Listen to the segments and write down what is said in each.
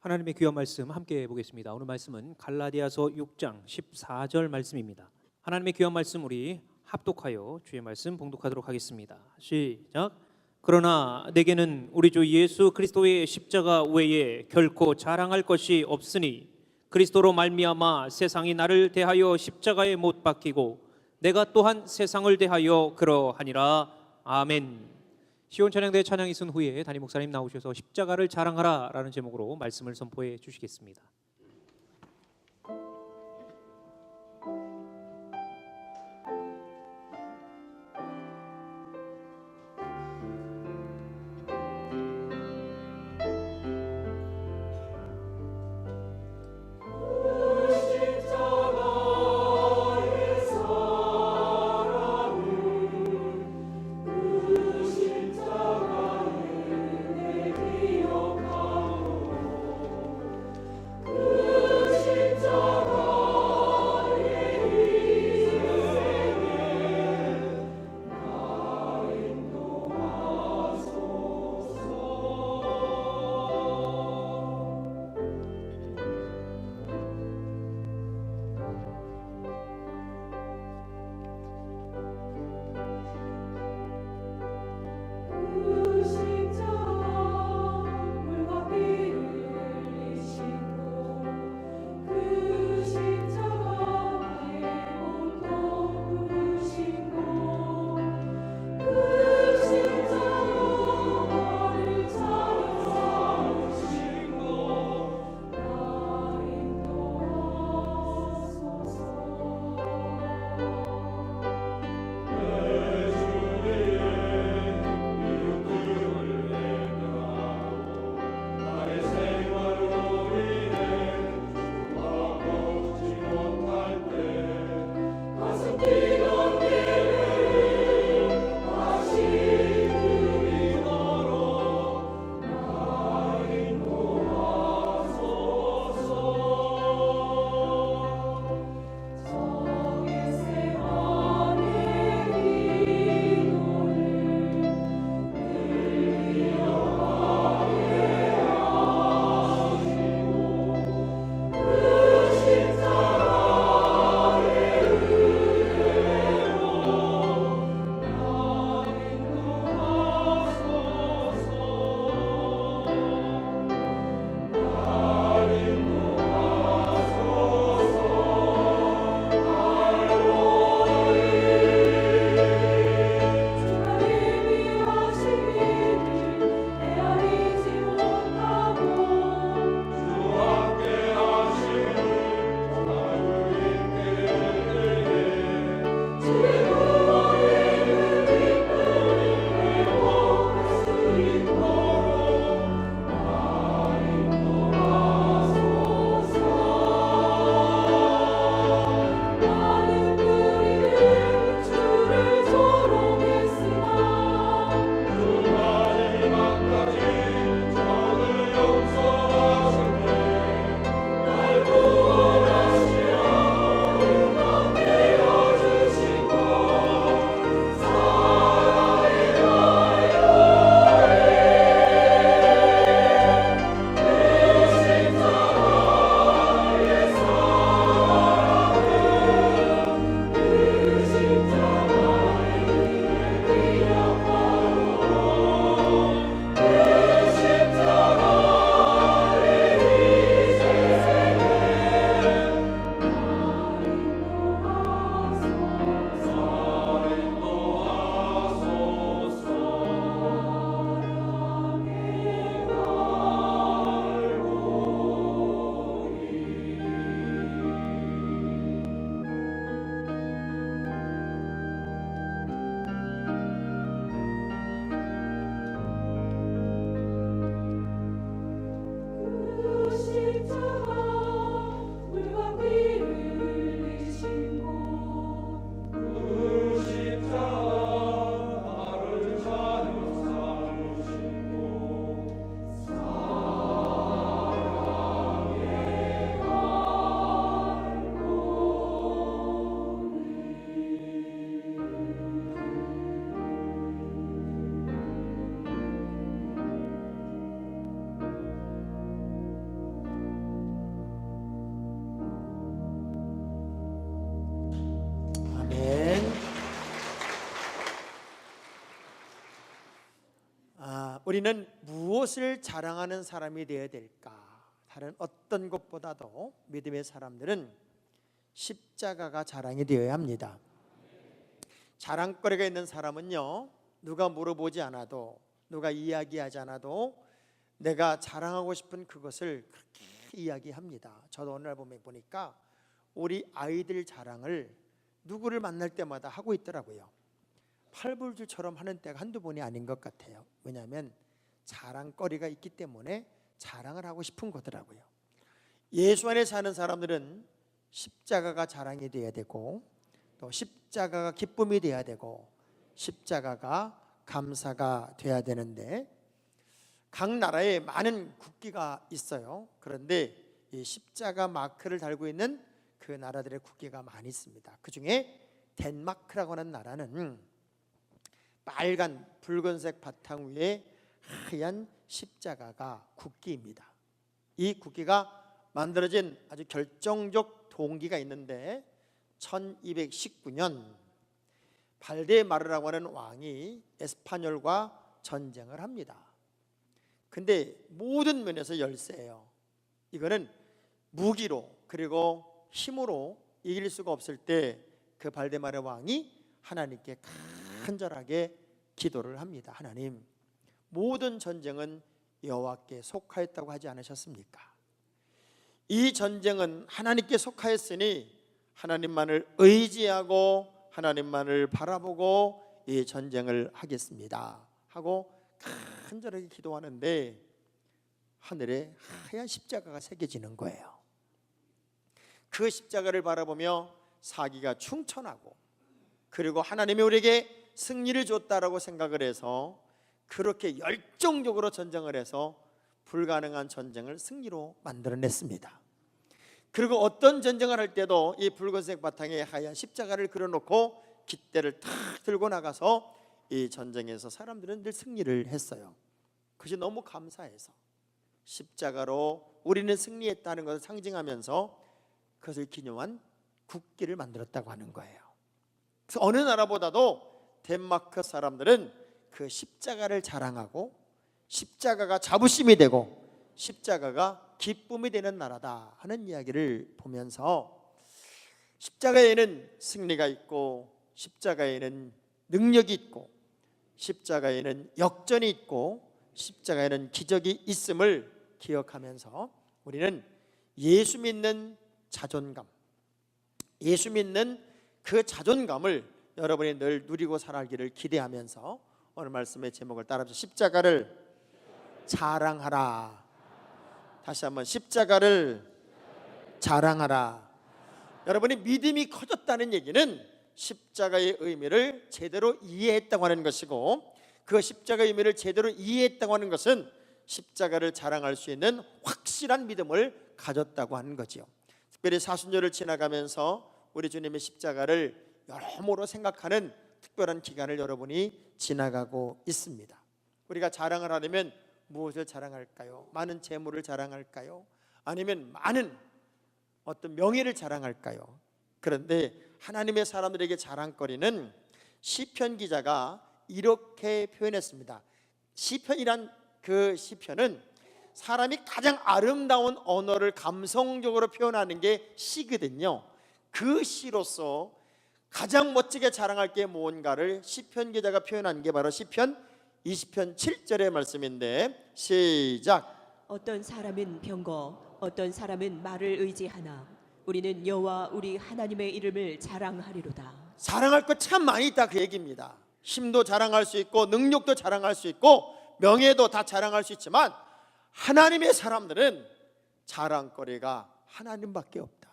하나님의 귀한 말씀 함께 보겠습니다. 오늘 말씀은 갈라디아서 6장 14절 말씀입니다. 하나님의 귀한 말씀 우리 합독하여 주의 말씀 봉독하도록 하겠습니다. 시작. 그러나 내게는 우리 주 예수 그리스도의 십자가 외에 결코 자랑할 것이 없으니 그리스도로 말미암아 세상이 나를 대하여 십자가에 못 박히고 내가 또한 세상을 대하여 그러하니라. 아멘. 시온 찬양대 찬양이 쓴 후에 담임 목사님 나오셔서 십자가를 자랑하라 라는 제목으로 말씀을 선포해 주시겠습니다. 우리는 무엇을 자랑하는 사람이 되어야 될까? 다른 어떤 것보다도 믿음의 사람들은 십자가가 자랑이 되어야 합니다. 자랑거리가 있는 사람은요, 누가 물어보지 않아도, 누가 이야기하지 않아도 내가 자랑하고 싶은 그것을 그렇게 이야기합니다. 저도 오늘 보니까 우리 아이들 자랑을 누구를 만날 때마다 하고 있더라고요. 팔불주처럼 하는 때가 한두 번이 아닌 것 같아요. 왜냐하면 자랑거리가 있기 때문에 자랑을 하고 싶은 거더라고요. 예수 안에 사는 사람들은 십자가가 자랑이 돼야 되고, 또 십자가가 기쁨이 돼야 되고, 십자가가 감사가 돼야 되는데, 각 나라에 많은 국기가 있어요. 그런데 이 십자가 마크를 달고 있는 그 나라들의 국기가 많이 있습니다. 그 중에 덴마크라고 하는 나라는 빨간 붉은색 바탕 위에 하얀 십자가가 국기입니다. 이 국기가 만들어진 아주 결정적 동기가 있는데 1219년 발데마르라고 하는 왕이 에스파뇰과 전쟁을 합니다. 근데 모든 면에서 열세예요. 이거는 무기로 그리고 힘으로 이길 수가 없을 때 그 발데마르 왕이 하나님께 간절하게 기도를 합니다. 하나님, 모든 전쟁은 여호와께 속하였다고 하지 않으셨습니까? 이 전쟁은 하나님께 속하였으니 하나님만을 의지하고 하나님만을 바라보고 이 전쟁을 하겠습니다 하고 간절하게 기도하는데 하늘에 하얀 십자가가 새겨지는 거예요. 그 십자가를 바라보며 사기가 충천하고, 그리고 하나님이 우리에게 승리를 줬다라고 생각을 해서 그렇게 열정적으로 전쟁을 해서 불가능한 전쟁을 승리로 만들어냈습니다. 그리고 어떤 전쟁을 할 때도 이 붉은색 바탕에 하얀 십자가를 그려놓고 깃대를 탁 들고 나가서 이 전쟁에서 사람들은 늘 승리를 했어요. 그것이 너무 감사해서 십자가로 우리는 승리했다는 것을 상징하면서 그것을 기념한 국기를 만들었다고 하는 거예요. 그래서 어느 나라보다도 덴마크 사람들은 그 십자가를 자랑하고 십자가가 자부심이 되고 십자가가 기쁨이 되는 나라다 하는 이야기를 보면서 십자가에는 승리가 있고, 십자가에는 능력이 있고, 십자가에는 역전이 있고, 십자가에는 기적이 있음을 기억하면서 우리는 예수 믿는 자존감, 예수 믿는 그 자존감을 여러분이 늘 누리고 살아가기를 기대하면서 오늘 말씀의 제목을 따라서 십자가를 자랑하라. 다시 한번 십자가를 자랑하라. 여러분이 믿음이 커졌다는 얘기는 십자가의 의미를 제대로 이해했다고 하는 것이고, 그 십자가의 의미를 제대로 이해했다고 하는 것은 십자가를 자랑할 수 있는 확실한 믿음을 가졌다고 하는 거죠. 특별히 사순절을 지나가면서 우리 주님의 십자가를 여러모로 생각하는 특별한 기간을 여러분이 지나가고 있습니다. 우리가 자랑을 하려면 무엇을 자랑할까요? 많은 재물을 자랑할까요? 아니면 많은 어떤 명예를 자랑할까요? 그런데 하나님의 사람들에게 자랑거리는 시편 기자가 이렇게 표현했습니다. 시편이란 그 시편은 사람이 가장 아름다운 언어를 감성적으로 표현하는 게 시거든요. 그 시로서 가장 멋지게 자랑할 게 무언가를 시편 기자가 표현한 게 바로 시편 20편 7절의 말씀인데, 시작. 어떤 사람은 병거, 어떤 사람은 말을 의지하나 우리는 여호와 우리 하나님의 이름을 자랑하리로다. 자랑할 것 참 많이 있다 그 얘기입니다. 힘도 자랑할 수 있고, 능력도 자랑할 수 있고, 명예도 다 자랑할 수 있지만 하나님의 사람들은 자랑거리가 하나님밖에 없다.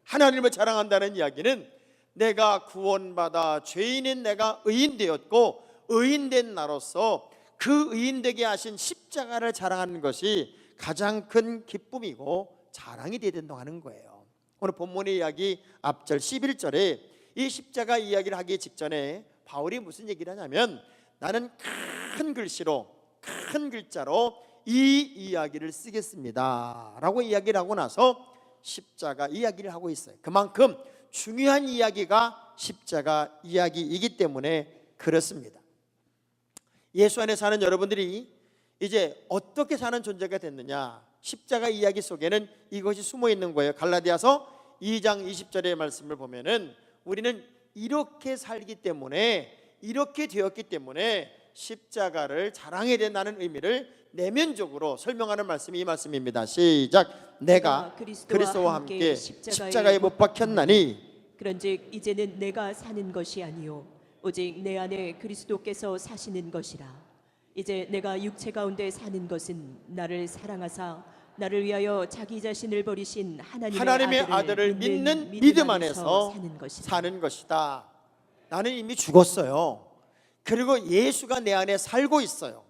하나님을 자랑한다는 이야기는 내가 구원받아 죄인인 내가 의인되었고, 의인된 나로서 그 의인되게 하신 십자가를 자랑하는 것이 가장 큰 기쁨이고 자랑이 되어야 된다고 하는 거예요. 오늘 본문의 이야기 앞절 11절에 이 십자가 이야기를 하기 직전에 바울이 무슨 얘기를 하냐면, 나는 큰 글씨로, 큰 글자로 이 이야기를 쓰겠습니다 라고 이야기를 하고 나서 십자가 이야기를 하고 있어요. 그만큼 중요한 이야기가 십자가 이야기이기 때문에 그렇습니다. 예수 안에 사는 여러분들이 이제 어떻게 사는 존재가 됐느냐, 십자가 이야기 속에는 이것이 숨어 있는 거예요. 갈라디아서 2장 20절의 말씀을 보면은 우리는 이렇게 살기 때문에, 이렇게 되었기 때문에 십자가를 자랑해야 된다는 의미를 내면적으로 설명하는 말씀이 이 말씀입니다. 시작. 내가 그리스도와 함께 십자가에 못 박혔나니 그런즉 이제는 내가 사는 것이 아니요 오직 내 안에 그리스도께서 사시는 것이라. 이제 내가 육체 가운데 사는 것은 나를 사랑하사 나를 위하여 자기 자신을 버리신 하나님의 아들을 믿는 믿음 안에서 사는 것이다. 나는 이미 죽었어요. 그리고 예수가 내 안에 살고 있어요.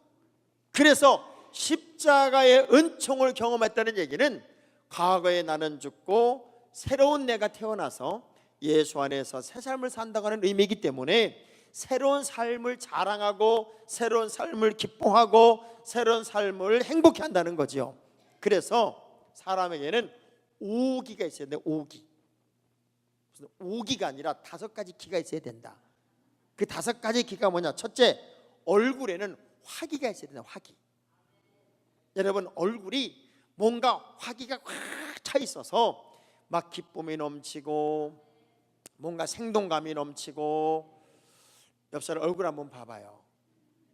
그래서 십자가의 은총을 경험했다는 얘기는 과거에 나는 죽고 새로운 내가 태어나서 예수 안에서 새 삶을 산다고 하는 의미이기 때문에 새로운 삶을 자랑하고 새로운 삶을 기뻐하고 새로운 삶을 행복해 한다는 거죠. 그래서 사람에게는 오기가 있어야 돼. 오기. 무슨 오기가 아니라 5가지 기가 있어야 된다. 그 5가지 기가 뭐냐? 첫째, 얼굴에는 화기가 있어야 된다. 화기. 여러분, 얼굴이 뭔가 화기가 확 차 있어서 막 기쁨이 넘치고 뭔가 생동감이 넘치고, 옆 사람 얼굴 한번 봐봐요.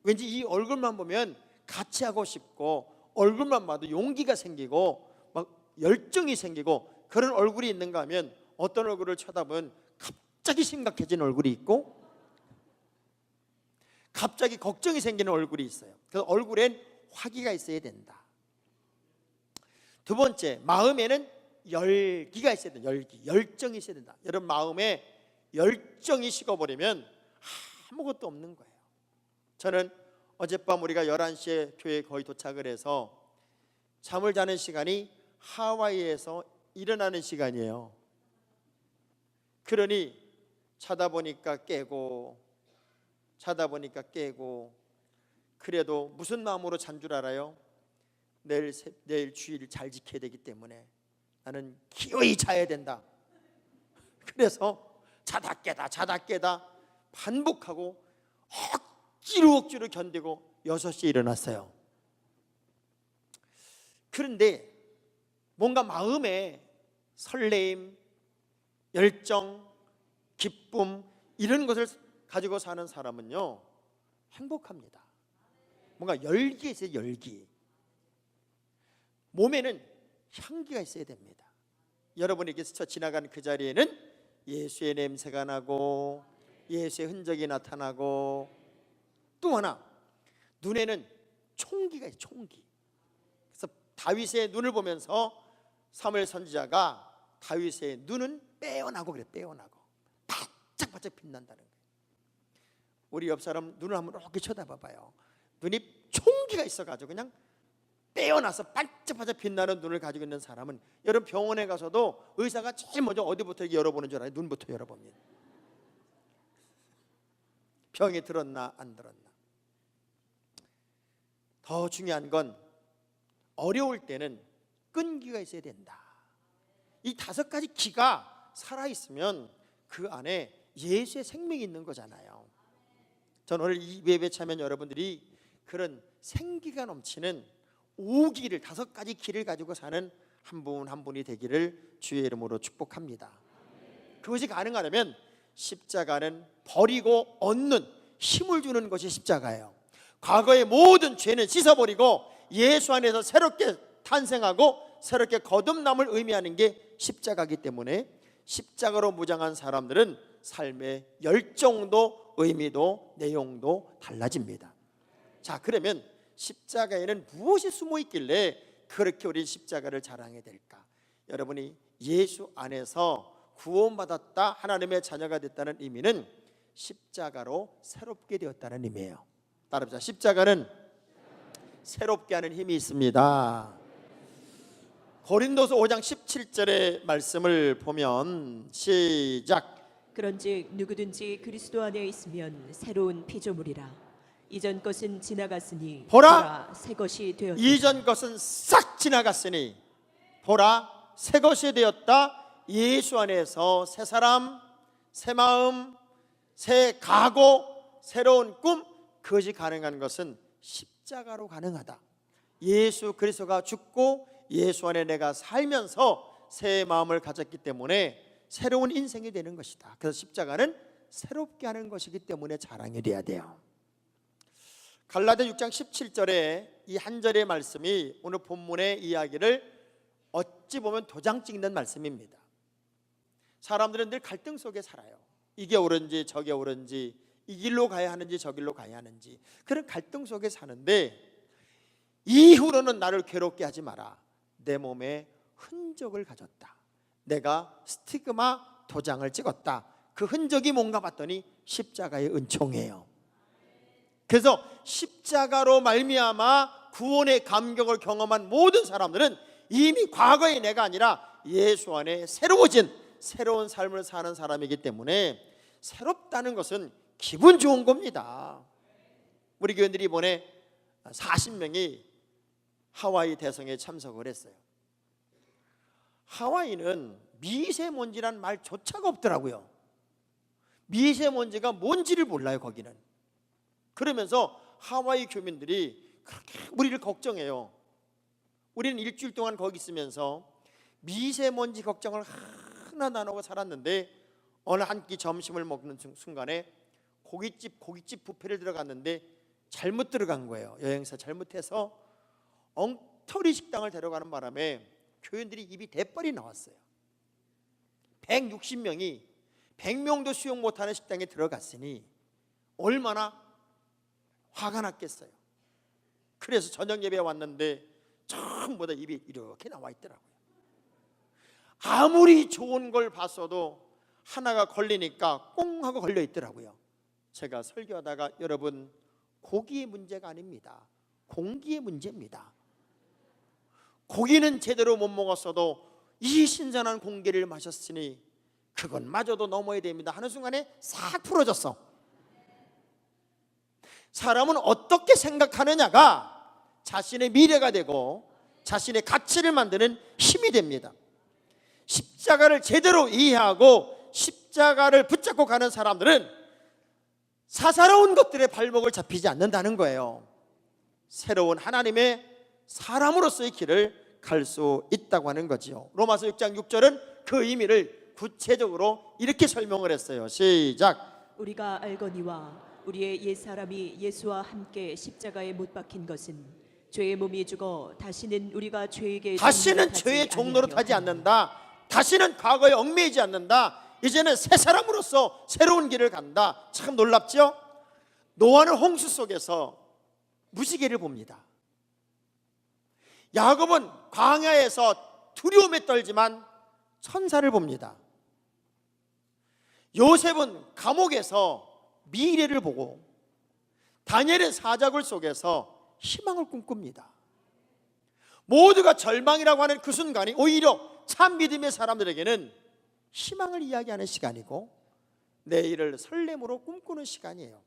왠지 이 얼굴만 보면 같이 하고 싶고, 얼굴만 봐도 용기가 생기고 막 열정이 생기고, 그런 얼굴이 있는가 하면 어떤 얼굴을 쳐다보면 갑자기 심각해진 얼굴이 있고 갑자기 걱정이 생기는 얼굴이 있어요. 그래서 얼굴엔 화기가 있어야 된다. 두 번째, 마음에는 열기가 있어야 된다. 열정이 있어야 된다. 여러분, 마음에 열정이 식어버리면 아무것도 없는 거예요. 저는 어젯밤 우리가 11시에 교회에 거의 도착을 해서 잠을 자는 시간이 하와이에서 일어나는 시간이에요. 그러니 자다 보니까 깨고 그래도 무슨 마음으로 잔 줄 알아요? 내일 주일 잘 지켜야 되기 때문에 나는 기어이 자야 된다. 그래서 자다 깨다 반복하고 억지로 견디고 6시에 일어났어요. 그런데 뭔가 마음에 설레임, 열정, 기쁨, 이런 것을 가지고 사는 사람은요 행복합니다. 뭔가 열기가 있어요. 열기. 몸에는 향기가 있어야 됩니다. 여러분에게 스쳐 지나간 그 자리에는 예수의 냄새가 나고 예수의 흔적이 나타나고, 또 하나 눈에는 총기가 있어요. 총기. 그래서 다윗의 눈을 보면서 사무엘 선지자가 다윗의 눈은 빼어나고 그래. 빼어나고 바짝바짝 빛난다는 거예요. 우리 옆 사람 눈을 한번 이렇게 쳐다봐 봐요. 눈이 총기가 있어가지고 그냥 빼어나서 반짝반짝 빛나는 눈을 가지고 있는 사람은, 여러분 병원에 가서도 의사가 제일 먼저 어디부터 열어보는 줄 알아요? 눈부터 열어봅니다. 병이 들었나 안 들었나. 더 중요한 건 어려울 때는 끈기가 있어야 된다. 이 5가지 기가 살아있으면 그 안에 예수의 생명이 있는 거잖아요. 전 오늘 이 예배 참여한 여러분들이 그런 생기가 넘치는 5가지 기를 가지고 사는 한 분 한 분이 되기를 주의 이름으로 축복합니다. 그것이 가능하려면 십자가는 버리고 얻는 힘을 주는 것이 십자가예요. 과거의 모든 죄는 씻어버리고 예수 안에서 새롭게 탄생하고 새롭게 거듭남을 의미하는 게 십자가이기 때문에 십자가로 무장한 사람들은 삶의 열정도 의미도 내용도 달라집니다. 자, 그러면 십자가에는 무엇이 숨어 있길래 그렇게 우리 십자가를 자랑해야 될까? 여러분이 예수 안에서 구원받았다, 하나님의 자녀가 됐다는 의미는 십자가로 새롭게 되었다는 의미예요. 따라합시다. 십자가는 새롭게 하는 힘이 있습니다. 고린도서 5장 17절의 말씀을 보면 시작. 그런즉 누구든지 그리스도 안에 있으면 새로운 피조물이라. 이전 것은 지나갔으니 보라, 새 것이 되었다. 이전 것은 싹 지나갔으니 보라, 새 것이 되었다. 예수 안에서 새 사람, 새 마음, 새 각오, 새로운 꿈, 그것이 가능한 것은 십자가로 가능하다. 예수 그리스도가 죽고 예수 안에 내가 살면서 새 마음을 가졌기 때문에 새로운 인생이 되는 것이다. 그래서 십자가는 새롭게 하는 것이기 때문에 자랑이 돼야 돼요. 갈라디아 6장 17절에 이 한 절의 말씀이 오늘 본문의 이야기를 어찌 보면 도장 찍는 말씀입니다. 사람들은 늘 갈등 속에 살아요. 이게 옳은지 저게 옳은지, 이 길로 가야 하는지 저 길로 가야 하는지, 그런 갈등 속에 사는데 이후로는 나를 괴롭게 하지 마라. 내 몸에 흔적을 가졌다. 내가 스티그마 도장을 찍었다. 그 흔적이 뭔가 봤더니 십자가의 은총이에요. 그래서 십자가로 말미암아 구원의 감격을 경험한 모든 사람들은 이미 과거의 내가 아니라 예수 안에 새로워진 새로운 삶을 사는 사람이기 때문에 새롭다는 것은 기분 좋은 겁니다. 우리 교인들이 이번에 40명이 하와이 대성에 참석을 했어요. 하와이는 미세먼지란 말조차가 없더라고요. 미세먼지가 뭔지를 몰라요, 거기는. 그러면서 하와이 교민들이 그렇게 우리를 걱정해요. 우리는 일주일 동안 거기 있으면서 미세먼지 걱정을 하나도 안 하고 살았는데 어느 한 끼 점심을 먹는 순간에 고깃집 뷔페를 들어갔는데 잘못 들어간 거예요. 여행사 잘못해서 엉터리 식당을 데려가는 바람에 교인들이 입이 대빨이 나왔어요. 160명이 100명도 수용 못하는 식당에 들어갔으니 얼마나 화가 났겠어요. 그래서 저녁 예배에 왔는데 전부 다 입이 이렇게 나와 있더라고요. 아무리 좋은 걸 봤어도 하나가 걸리니까 꽁 하고 걸려 있더라고요. 제가 설교하다가 여러분, 고기의 문제가 아닙니다. 공기의 문제입니다. 고기는 제대로 못 먹었어도 이 신선한 공기를 마셨으니 그것마저도 넘어야 됩니다 하는 순간에 싹 풀어졌어. 사람은 어떻게 생각하느냐가 자신의 미래가 되고 자신의 가치를 만드는 힘이 됩니다. 십자가를 제대로 이해하고 십자가를 붙잡고 가는 사람들은 사사로운 것들의 발목을 잡히지 않는다는 거예요. 새로운 하나님의 사람으로서의 길을 갈 수 있다고 하는 거지요. 로마서 6장 6절은 그 의미를 구체적으로 이렇게 설명을 했어요. 시작. 우리가 알거니와 우리의 옛사람이 예수와 함께 십자가에 못 박힌 것은 죄의 몸이 죽어 다시는 우리가 죄에게 다시는 죄의 종로로 타지 않는다. 다시는 과거에 얽매이지 않는다. 이제는 새 사람으로서 새로운 길을 간다. 참 놀랍죠? 노아는 홍수 속에서 무지개를 봅니다. 야곱은 광야에서 두려움에 떨지만 천사를 봅니다. 요셉은 감옥에서 미래를 보고 다니엘은 사자굴 속에서 희망을 꿈꿉니다. 모두가 절망이라고 하는 그 순간이 오히려 참 믿음의 사람들에게는 희망을 이야기하는 시간이고 내일을 설렘으로 꿈꾸는 시간이에요.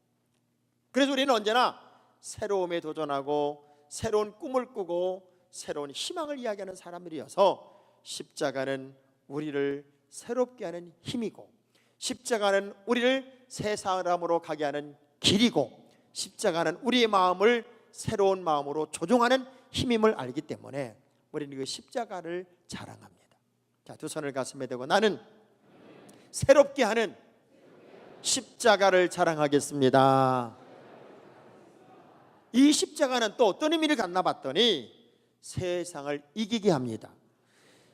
그래서 우리는 언제나 새로움에 도전하고 새로운 꿈을 꾸고 새로운 희망을 이야기하는 사람들이어서 십자가는 우리를 새롭게 하는 힘이고 십자가는 우리를 새 사람으로 가게 하는 길이고 십자가는 우리의 마음을 새로운 마음으로 조종하는 힘임을 알기 때문에 우리는 그 십자가를 자랑합니다. 자, 두 손을 가슴에 대고 나는 새롭게 하는 십자가를 자랑하겠습니다. 이 십자가는 또 어떤 의미를 갖나 봤더니 세상을 이기게 합니다.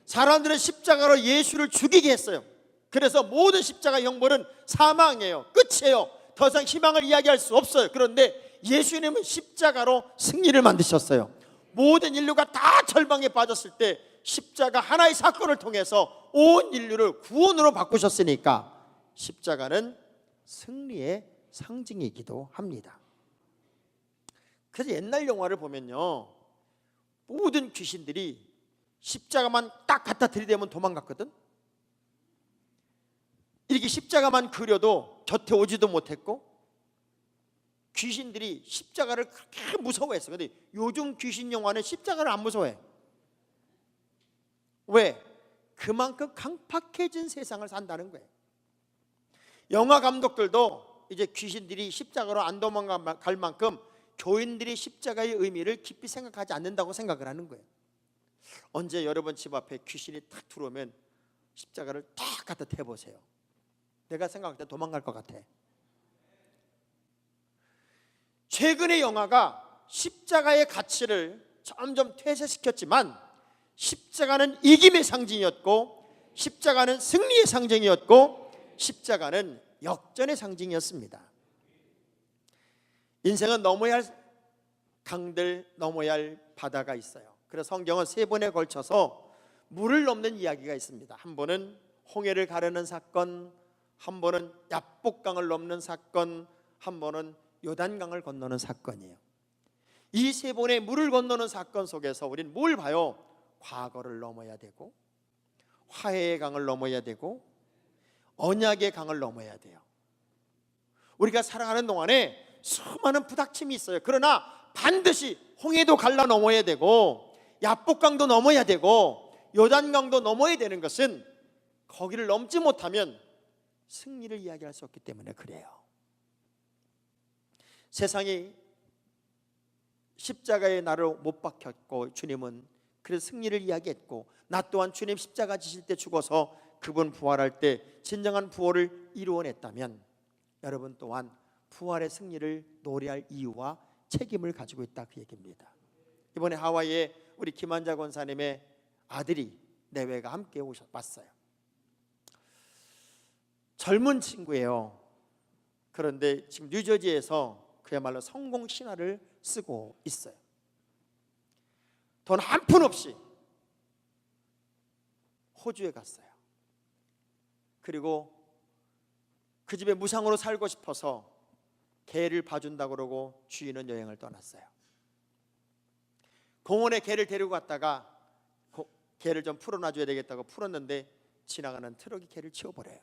사람들은 십자가로 예수를 죽이게 했어요. 그래서 모든 십자가 형벌은 사망이에요. 끝이에요. 더 이상 희망을 이야기할 수 없어요. 그런데 예수님은 십자가로 승리를 만드셨어요. 모든 인류가 다 절망에 빠졌을 때 십자가 하나의 사건을 통해서 온 인류를 구원으로 바꾸셨으니까 십자가는 승리의 상징이기도 합니다. 그래서 옛날 영화를 보면요, 모든 귀신들이 십자가만 딱 갖다 들이대면 도망갔거든. 이렇게 십자가만 그려도 곁에 오지도 못했고 귀신들이 십자가를 그렇게 무서워했어. 근데 요즘 귀신 영화는 십자가를 안 무서워해. 왜? 그만큼 강팍해진 세상을 산다는 거예요. 영화 감독들도 이제 귀신들이 십자가로 안 도망갈 만큼 교인들이 십자가의 의미를 깊이 생각하지 않는다고 생각을 하는 거예요. 언제 여러분 집 앞에 귀신이 탁 들어오면 십자가를 딱 갖다 대보세요. 내가 생각할 때 도망갈 것 같아. 최근의 영화가 십자가의 가치를 점점 퇴색시켰지만 십자가는 이김의 상징이었고 십자가는 승리의 상징이었고 십자가는 역전의 상징이었습니다. 인생은 넘어야 할 강들, 넘어야 할 바다가 있어요. 그래서 성경은 3번에 걸쳐서 물을 넘는 이야기가 있습니다. 한 번은 홍해를 가르는 사건, 한 번은 야복강을 넘는 사건, 한 번은 요단강을 건너는 사건이에요. 이 3번의 물을 건너는 사건 속에서 우리는 뭘 봐요? 과거를 넘어야 되고 화해의 강을 넘어야 되고 언약의 강을 넘어야 돼요. 우리가 살아가는 동안에 수많은 부닥침이 있어요. 그러나 반드시 홍해도 갈라 넘어야 되고 야복강도 넘어야 되고 요단강도 넘어야 되는 것은 거기를 넘지 못하면 승리를 이야기할 수 없기 때문에 그래요. 세상이 십자가에 나를 못 박혔고 주님은 그래서 승리를 이야기했고 나 또한 주님 십자가 지실 때 죽어서 그분 부활할 때 진정한 부활을 이루어냈다면 여러분 또한 부활의 승리를 노래할 이유와 책임을 가지고 있다 그 얘기입니다. 이번에 하와이에 우리 김한자 권사님의 아들이 내외가 함께 왔어요. 젊은 친구예요. 그런데 지금 뉴저지에서 그야말로 성공 신화를 쓰고 있어요. 돈 한 푼 없이 호주에 갔어요. 그리고 그 집에 무상으로 살고 싶어서 개를 봐준다고 그러고 주인은 여행을 떠났어요. 공원에 개를 데리고 갔다가 개를 좀 풀어놔줘야 되겠다고 풀었는데 지나가는 트럭이 개를 치워버려요.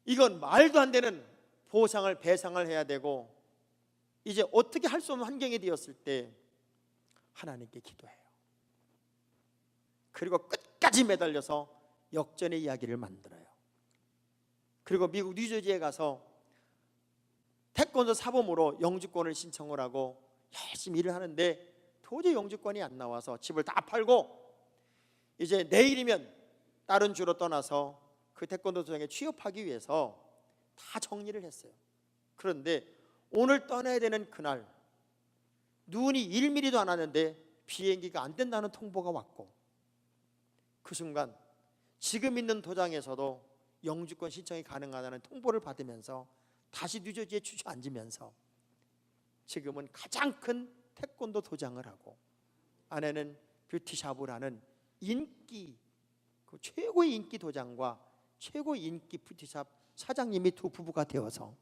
이건 말도 안 되는 보상을 배상을 해야 되고 이제 어떻게 할 수 없는 환경이 되었을 때 하나님께 기도해요. 그리고 끝까지 매달려서 역전의 이야기를 만들어요. 그리고 미국 뉴저지에 가서 태권도 사범으로 영주권을 신청을 하고 열심히 일을 하는데 도저히 영주권이 안 나와서 집을 다 팔고 이제 내일이면 다른 주로 떠나서 그 태권도 도장에 취업하기 위해서 다 정리를 했어요. 그런데 오늘 떠나야 되는 그날 눈이 1mm도 안 왔는데 비행기가 안 된다는 통보가 왔고 그 순간 지금 있는 도장에서도 영주권 신청이 가능하다는 통보를 받으면서 다시 뉴저지에 주저앉으면서 지금은 가장 큰 태권도 도장을 하고 아내는 뷰티샵을 인기 그 최고의 인기 도장과 최고의 인기 뷰티샵 사장님이 두 부부가 되어서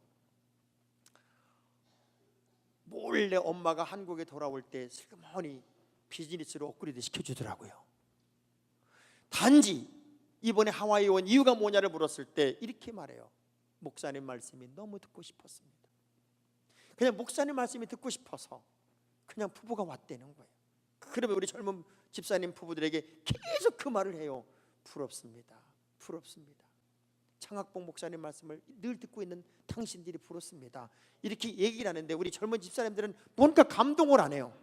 몰래 엄마가 한국에 돌아올 때 슬그머니 비즈니스로 업그레이드 시켜주더라고요. 단지 이번에 하와이 온 이유가 뭐냐를 물었을 때 이렇게 말해요. 목사님 말씀이 너무 듣고 싶었습니다. 그냥 목사님 말씀이 듣고 싶어서 그냥 부부가 왔다는 거예요. 그러면 우리 젊은 집사님 부부들에게 계속 그 말을 해요. 부럽습니다. 부럽습니다. 창학봉 목사님 말씀을 늘 듣고 있는 당신들이 부럽습니다. 이렇게 얘기를 하는데 우리 젊은 집사님들은 뭔가 감동을 안 해요.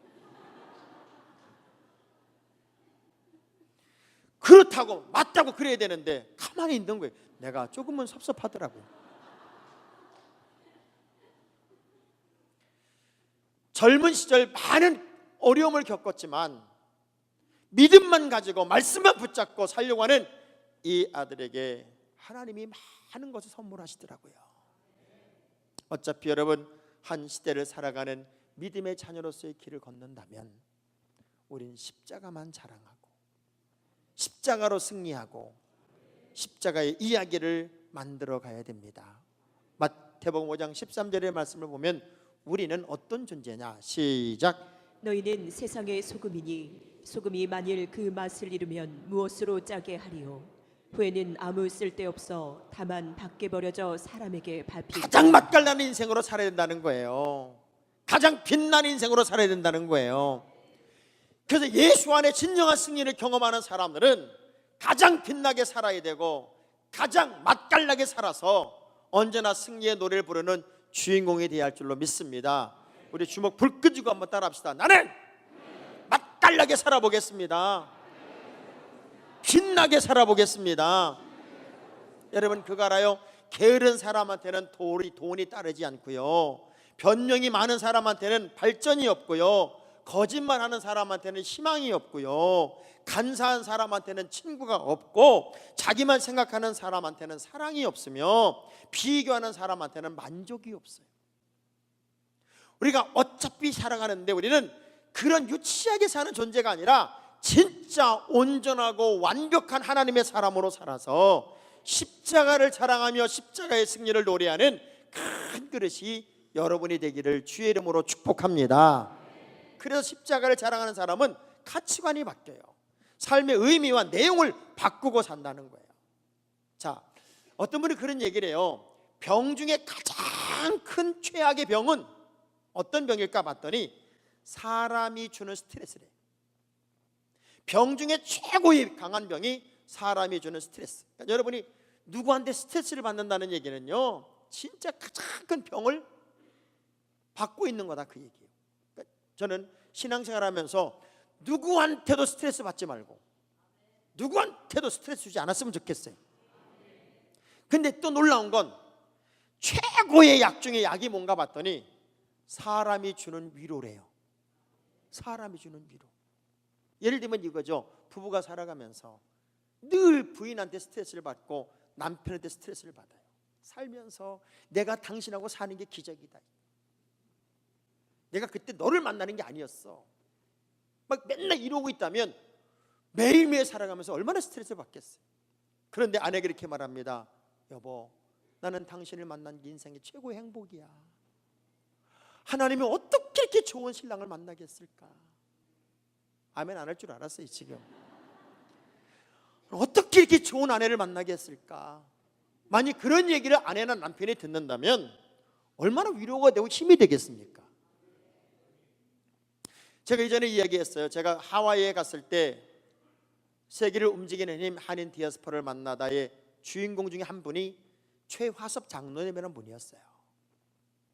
그렇다고 맞다고 그래야 되는데 가만히 있는 거예요. 내가 조금은 섭섭하더라고요. 젊은 시절 많은 어려움을 겪었지만 믿음만 가지고 말씀만 붙잡고 살려고 하는 이 아들에게 하나님이 많은 것을 선물하시더라고요. 어차피 여러분 한 시대를 살아가는 믿음의 자녀로서의 길을 걷는다면 우린 십자가만 자랑하고 십자가로 승리하고 십자가의 이야기를 만들어 가야 됩니다. 마태복음 5장 13절의 말씀을 보면 우리는 어떤 존재냐? 시작. 너희는 세상의 소금이니 소금이 만일 그 맛을 잃으면 무엇으로 짜게 하리요? 후에는 아무 쓸데없어 다만 밖에 버려져 사람에게 밟히리라. 가장 맛깔나는 인생으로 살아야 된다는 거예요. 가장 빛나는 인생으로 살아야 된다는 거예요. 그래서 예수 안에 진정한 승리를 경험하는 사람들은 가장 빛나게 살아야 되고 가장 맛깔나게 살아서 언제나 승리의 노래를 부르는 주인공이 되어야 할 줄로 믿습니다. 우리 주먹 불 끄지고 한번 따라합시다. 나는 맛깔나게 살아보겠습니다. 빛나게 살아보겠습니다. 여러분 그거 알아요? 게으른 사람한테는 돈이 따르지 않고요, 변명이 많은 사람한테는 발전이 없고요, 거짓말하는 사람한테는 희망이 없고요, 간사한 사람한테는 친구가 없고, 자기만 생각하는 사람한테는 사랑이 없으며, 비교하는 사람한테는 만족이 없어요. 우리가 어차피 살아가는데 우리는 그런 유치하게 사는 존재가 아니라 진짜 온전하고 완벽한 하나님의 사람으로 살아서 십자가를 자랑하며 십자가의 승리를 노래하는 큰 그릇이 여러분이 되기를 주의 이름으로 축복합니다. 그래서 십자가를 자랑하는 사람은 가치관이 바뀌어요. 삶의 의미와 내용을 바꾸고 산다는 거예요. 자, 어떤 분이 그런 얘기를 해요. 병 중에 가장 큰 최악의 병은 어떤 병일까 봤더니 사람이 주는 스트레스래. 병 중에 최고의 강한 병이 사람이 주는 스트레스. 그러니까 여러분이 누구한테 스트레스를 받는다는 얘기는요, 진짜 가장 큰 병을 받고 있는 거다, 그 얘기예요. 그러니까 저는 신앙생활하면서 누구한테도 스트레스 받지 말고 누구한테도 스트레스 주지 않았으면 좋겠어요. 근데 또 놀라운 건 최고의 약 중에 약이 뭔가 봤더니 사람이 주는 위로래요. 사람이 주는 위로. 예를 들면 이거죠. 부부가 살아가면서 늘 부인한테 스트레스를 받고 남편한테 스트레스를 받아요. 살면서 내가 당신하고 사는 게 기적이다, 내가 그때 너를 만나는 게 아니었어, 막 맨날 이러고 있다면 매일매일 살아가면서 얼마나 스트레스를 받겠어요. 그런데 아내가 이렇게 말합니다. 여보, 나는 당신을 만난 게 인생의 최고의 행복이야. 하나님이 어떻게 이렇게 좋은 신랑을 만나겠을까? 아멘 안 할 줄 알았어요 지금. 어떻게 이렇게 좋은 아내를 만나겠을까? 만약 그런 얘기를 아내나 남편이 듣는다면 얼마나 위로가 되고 힘이 되겠습니까? 제가 이전에 이야기했어요. 제가 하와이에 갔을 때 세계를 움직이는 힘 한인 디아스포라를 만나다의 주인공 중에 한 분이 최화섭 장로님이라는 분이었어요.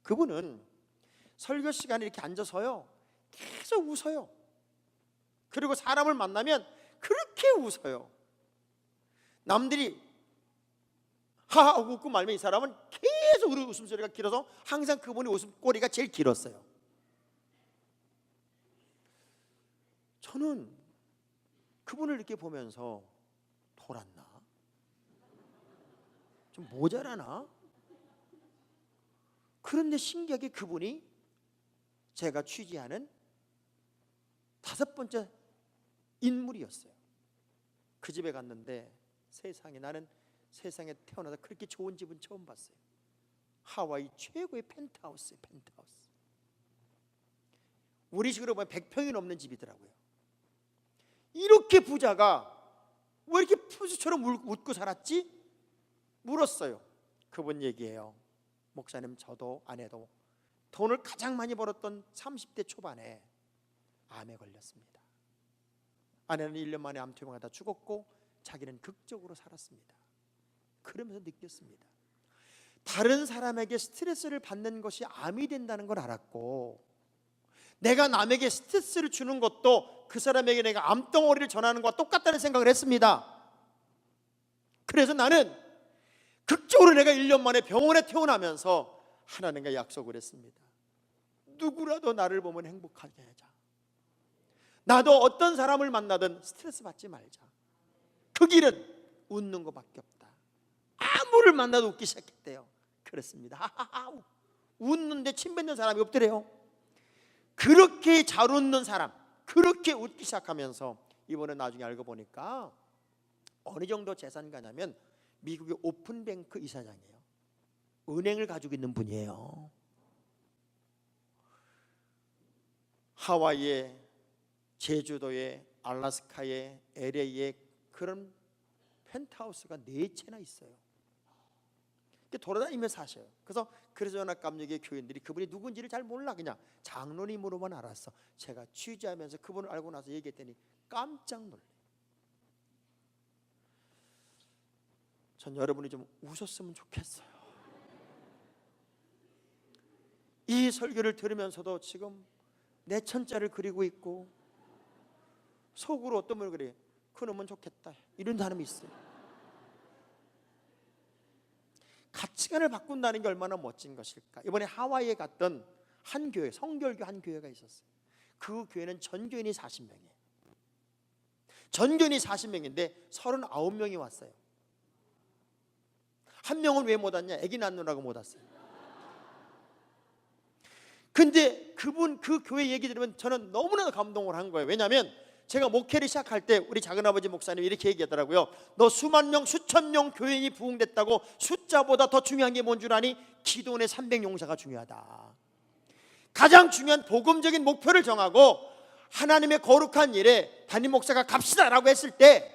그분은 설교 시간에 이렇게 앉아서요 계속 웃어요. 그리고 사람을 만나면 그렇게 웃어요. 남들이 하하 웃고 말면 이 사람은 계속 웃음소리가 길어서 항상 그분의 웃음꼬리가 제일 길었어요. 저는 그분을 이렇게 보면서 돌았나? 좀 모자라나? 그런데 신기하게 그분이 제가 취재하는 5번째 인물이었어요. 그 집에 갔는데 세상에, 나는 세상에 태어나서 그렇게 좋은 집은 처음 봤어요. 하와이 최고의 펜트하우스예요. 펜트하우스. 우리 식으로 보면 100평이 넘는 집이더라고요. 이렇게 부자가 왜 이렇게 푸수처럼 웃고 살았지? 물었어요. 그분 얘기해요. 목사님, 저도 아내도 돈을 가장 많이 벌었던 30대 초반에 암에 걸렸습니다. 아내는 1년 만에 암투병하다 죽었고 자기는 극적으로 살았습니다. 그러면서 느꼈습니다. 다른 사람에게 스트레스를 받는 것이 암이 된다는 걸 알았고, 내가 남에게 스트레스를 주는 것도 그 사람에게 내가 암덩어리를 전하는 것과 똑같다는 생각을 했습니다. 그래서 나는 극적으로 내가 1년 만에 병원에 퇴원하면서 하나님과 약속을 했습니다. 누구라도 나를 보면 행복하게 하자. 나도 어떤 사람을 만나든 스트레스 받지 말자. 그 길은 웃는 것밖에 없다. 아무를 만나도 웃기 시작했대요. 그렇습니다. 웃는데 침 뱉는 사람이 없더래요. 그렇게 잘 웃는 사람, 그렇게 웃기 시작하면서 이번에 나중에 알고 보니까 어느 정도 재산이 가냐면 미국의 오픈뱅크 이사장이에요. 은행을 가지고 있는 분이에요. 하와이에, 제주도에, 알래스카에, LA에 그런 펜트하우스가 4채나 있어요. 돌아다니면서 사셔요. 그래서 그리조나 감리교회 교인들이 그분이 누군지를 잘 몰라. 그냥 장로님으로만 알았어. 제가 취재하면서 그분을 알고 나서 얘기했더니 깜짝 놀래. 전 여러분이 좀 웃었으면 좋겠어요. 이 설교를 들으면서도 지금 내 천자를 그리고 있고 속으로 어떤 분을 그래, 그놈은 좋겠다, 이런 사람이 있어요. 가치관을 바꾼다는 게 얼마나 멋진 것일까. 이번에 하와이에 갔던 한 교회, 성결교 한 교회가 있었어요. 그 교회는 전교인이 40명이에요. 전교인이 40명인데 39명이 왔어요. 한 명은 왜 못 왔냐? 아기 낳느라고 못 왔어요. 근데 그분 그 교회 얘기 들으면 저는 너무나 감동을 한 거예요. 왜냐하면 제가 목회를 시작할 때 우리 작은아버지 목사님이 이렇게 얘기하더라고요. 너 수만 명 수천 명 교인이 부흥됐다고 숫자보다 더 중요한 게 뭔 줄 아니? 기도원의 300용사가 중요하다. 가장 중요한 복음적인 목표를 정하고 하나님의 거룩한 일에 담임 목사가 갑시다라고 했을 때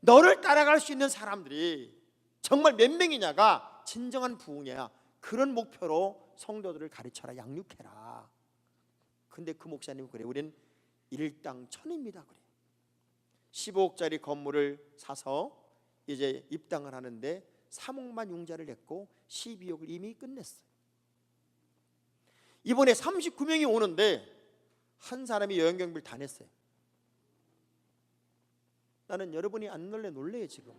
너를 따라갈 수 있는 사람들이 정말 몇 명이냐가 진정한 부흥이야. 그런 목표로 성도들을 가르쳐라, 양육해라. 근데 그 목사님은 그래, 우린 일당 1000입니다 그래. 15억짜리 건물을 사서 이제 입당을 하는데 3억만 융자를 냈고 12억을 이미 끝냈어요. 이번에 39명이 오는데 한 사람이 여행경비를 다 냈어요. 나는 여러분이 안 놀래요 지금.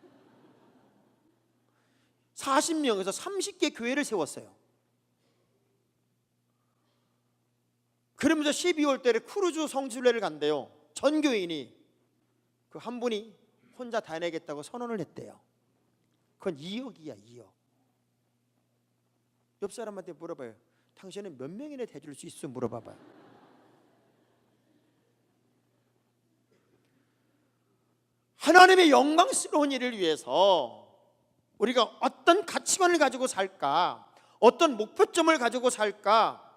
40명에서 30개 교회를 세웠어요. 그러면서 12월 달에 크루즈 성지순례를 간대요. 전 교인이 그 한 분이 혼자 다 내겠다고 선언을 했대요. 그건 2억이야 2억. 옆 사람한테 물어봐요. 당신은 몇 명이나 대줄 수 있어? 물어봐봐요. 하나님의 영광스러운 일을 위해서 우리가 어떤 가치관을 가지고 살까, 어떤 목표점을 가지고 살까.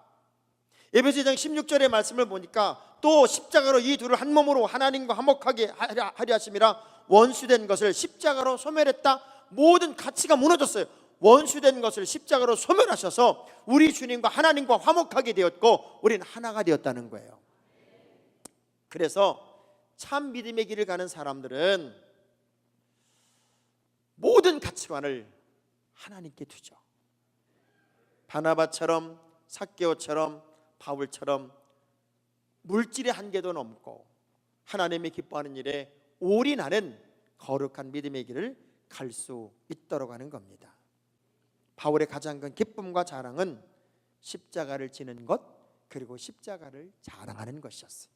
에베소서 2장 16절의 말씀을 보니까 또 십자가로 이 둘을 한 몸으로 하나님과 화목하게 하려 하심이라 원수된 것을 십자가로 소멸했다. 모든 가치가 무너졌어요. 원수된 것을 십자가로 소멸하셔서 우리 주님과 하나님과 화목하게 되었고 우리는 하나가 되었다는 거예요. 그래서 참 믿음의 길을 가는 사람들은 모든 가치관을 하나님께 두죠. 바나바처럼, 삭개오처럼, 바울처럼 물질의 한계도 넘고 하나님이 기뻐하는 일에 올인하는 거룩한 믿음의 길을 갈 수 있도록 하는 겁니다. 바울의 가장 큰 기쁨과 자랑은 십자가를 지는 것, 그리고 십자가를 자랑하는 것이었어요.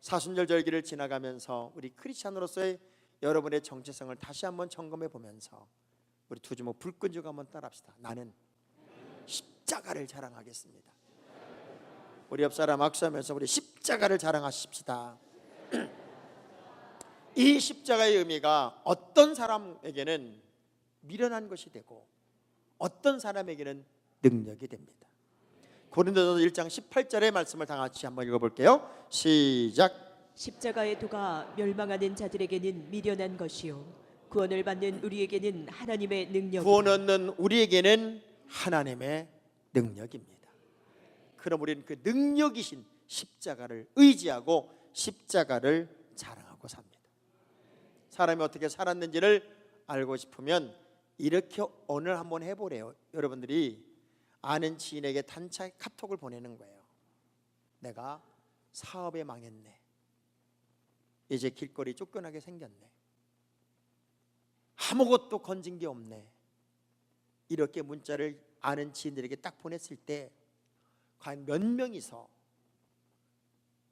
사순절 절기를 지나가면서 우리 크리스찬으로서의 여러분의 정체성을 다시 한번 점검해 보면서 우리 두 주먹 불 끈주고 한번 따라합시다. 나는 십자가를 자랑하겠습니다. 우리 옆 사람 악수하면서 우리 십자가를 자랑하십시다. 이 십자가의 의미가 어떤 사람에게는 미련한 것이 되고 어떤 사람에게는 능력이 됩니다. 고린도서 1장 18절의 말씀을 다 같이 한번 읽어볼게요. 시작. 십자가의 도가 멸망하는 자들에게는 미련한 것이요 구원을 받는 우리에게는 하나님의 능력이다. 구원 얻는 우리에게는 하나님의 능력입니다. 그럼 우리는 그 능력이신 십자가를 의지하고 십자가를 자랑하고 삽니다. 사람이 어떻게 살았는지를 알고 싶으면 이렇게 오늘 한번 해보래요. 여러분들이 아는 지인에게 단체 카톡을 보내는 거예요. 내가 사업에 망했네. 이제 길거리 쫓겨나게 생겼네. 아무것도 건진 게 없네. 이렇게 문자를 아는 지인들에게 딱 보냈을 때 과연 몇 명이서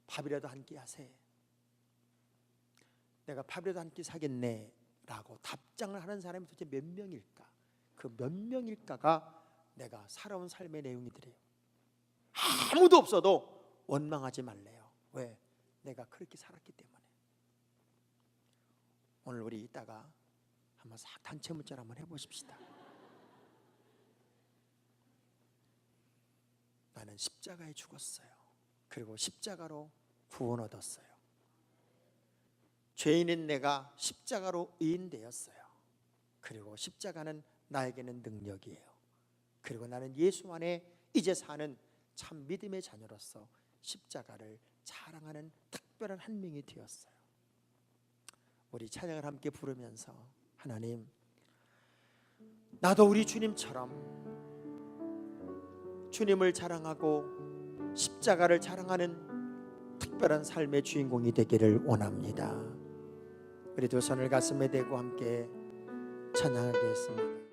밥이라도 한 끼 하세, 내가 밥이라도 한 끼 사겠네 라고 답장을 하는 사람이 도대체 몇 명일까? 그 몇 명일까가 내가 살아온 삶의 내용이더래요. 아무도 없어도 원망하지 말래요. 왜? 내가 그렇게 살았기 때문에. 오늘 우리 이따가 한번 싹 단체 문자를 한번 해보십시다. 나는 십자가에 죽었어요. 그리고 십자가로 구원 얻었어요. 죄인인 내가 십자가로 의인되었어요. 그리고 십자가는 나에게는 능력이에요. 그리고 나는 예수 안에 이제 사는 참 믿음의 자녀로서 십자가를 자랑하는 특별한 한 명이 되었어요. 우리 찬양을 함께 부르면서 하나님, 나도 우리 주님처럼 주님을 자랑하고 십자가를 자랑하는 특별한 삶의 주인공이 되기를 원합니다. 우리 두 손을 가슴에 대고 함께 찬양하겠습니다.